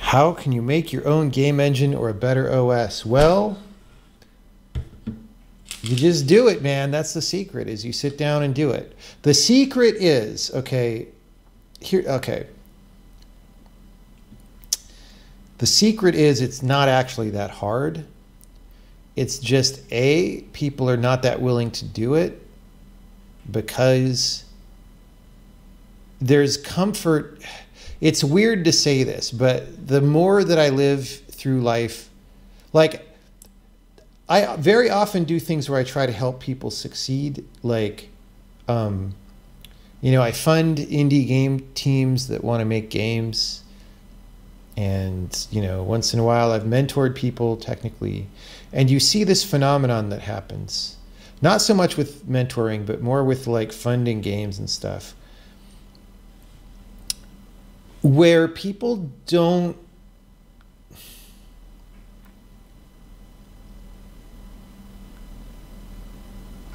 How can you make your own game engine or a better OS? Well, you just do it, man. That's the secret, is you sit down and do it. The secret is, okay, the secret is it's not actually that hard. It's just, A, people are not that willing to do it because there's comfort. It's weird to say this, but the more that I live through life, like, I very often do things where I try to help people succeed. Like, you know, I fund indie game teams that want to make games. And, you know, once in a while I've mentored people technically. And you see this phenomenon that happens. Not so much with mentoring, but more with like funding games and stuff. Where people don't,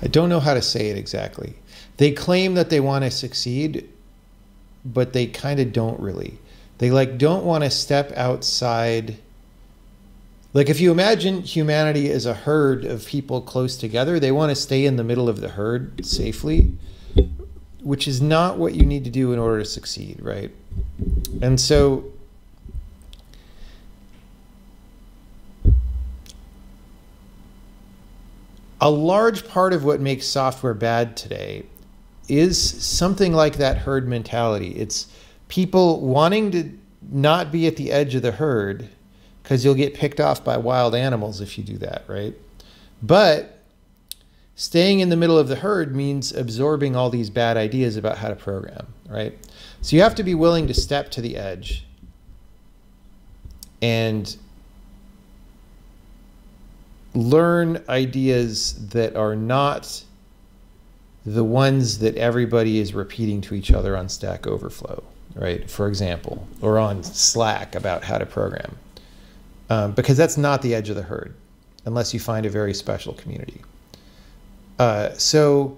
I don't know how to say it exactly. They claim that they want to succeed, but they kind of don't really. They like don't want to step outside. Like if you imagine humanity as a herd of people close together, they want to stay in the middle of the herd safely, which is not what you need to do in order to succeed, right? And so a large part of what makes software bad today is something like that herd mentality. It's people wanting to not be at the edge of the herd because you'll get picked off by wild animals if you do that, right? But staying in the middle of the herd means absorbing all these bad ideas about how to program, right? So you have to be willing to step to the edge and learn ideas that are not the ones that everybody is repeating to each other on Stack Overflow, right? For example, or on Slack about how to program. Because that's not the edge of the herd, unless you find a very special community. So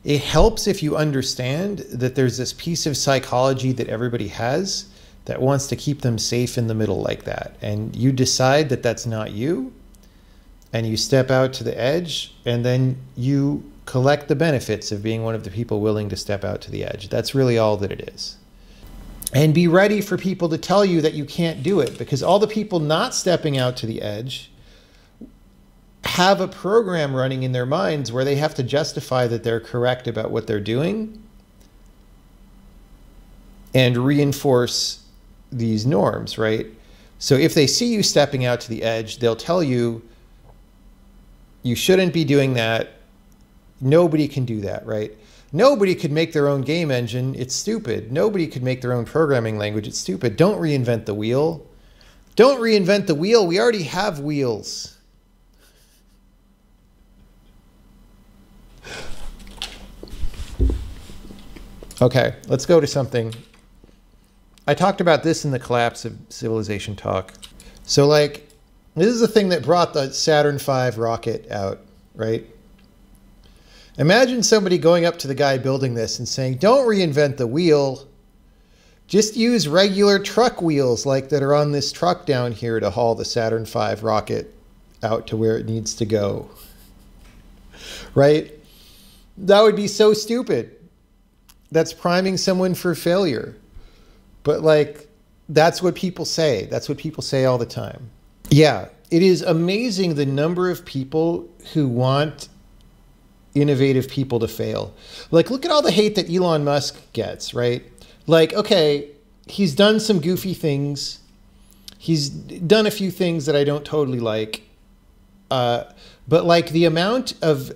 it helps if you understand that there's this piece of psychology that everybody has that wants to keep them safe in the middle like that. And you decide that that's not you, and you step out to the edge, and then you collect the benefits of being one of the people willing to step out to the edge. That's really all that it is. And be ready for people to tell you that you can't do it, because all the people not stepping out to the edge have a program running in their minds where they have to justify that they're correct about what they're doing and reinforce these norms, right? So if they see you stepping out to the edge, they'll tell you, you shouldn't be doing that. Nobody can do that, right? Nobody could make their own game engine. It's stupid. Nobody could make their own programming language. It's stupid. Don't reinvent the wheel. Don't reinvent the wheel. We already have wheels. Okay, let's go to something. I talked about this in the Collapse of Civilization talk. So like, this is the thing that brought the Saturn V rocket out, right? Imagine somebody going up to the guy building this and saying, don't reinvent the wheel. Just use regular truck wheels like that are on this truck down here to haul the Saturn V rocket out to where it needs to go. Right? That would be so stupid. That's priming someone for failure. But like, that's what people say. That's what people say all the time. Yeah, it is amazing the number of people who want innovative people to fail. Like, look at all the hate that Elon Musk gets, right? Like, okay, he's done some goofy things. He's done a few things that I don't totally like. But like the amount of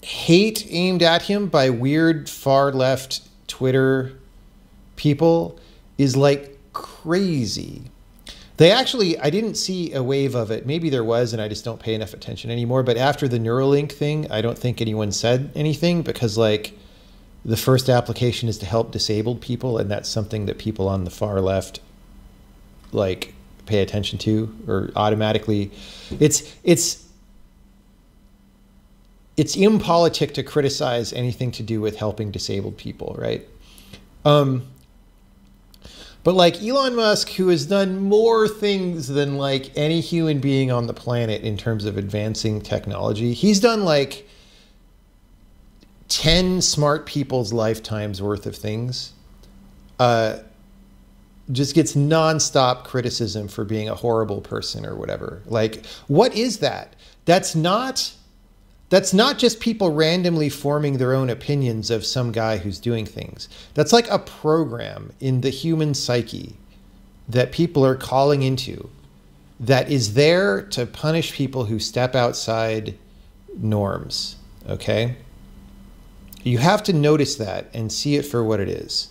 hate aimed at him by weird far left Twitter people is like crazy. They actually, I didn't see a wave of it. Maybe there was, and I just don't pay enough attention anymore. But after the Neuralink thing, I don't think anyone said anything because like the first application is to help disabled people. And that's something that people on the far left like pay attention to or automatically. It's impolitic to criticize anything to do with helping disabled people, right? But like Elon Musk, who has done more things than like any human being on the planet in terms of advancing technology, he's done like 10 smart people's lifetimes worth of things. Just gets nonstop criticism for being a horrible person or whatever. Like, what is that? That's not just people randomly forming their own opinions of some guy who's doing things. That's like a program in the human psyche that people are calling into that is there to punish people who step outside norms, okay? You have to notice that and see it for what it is.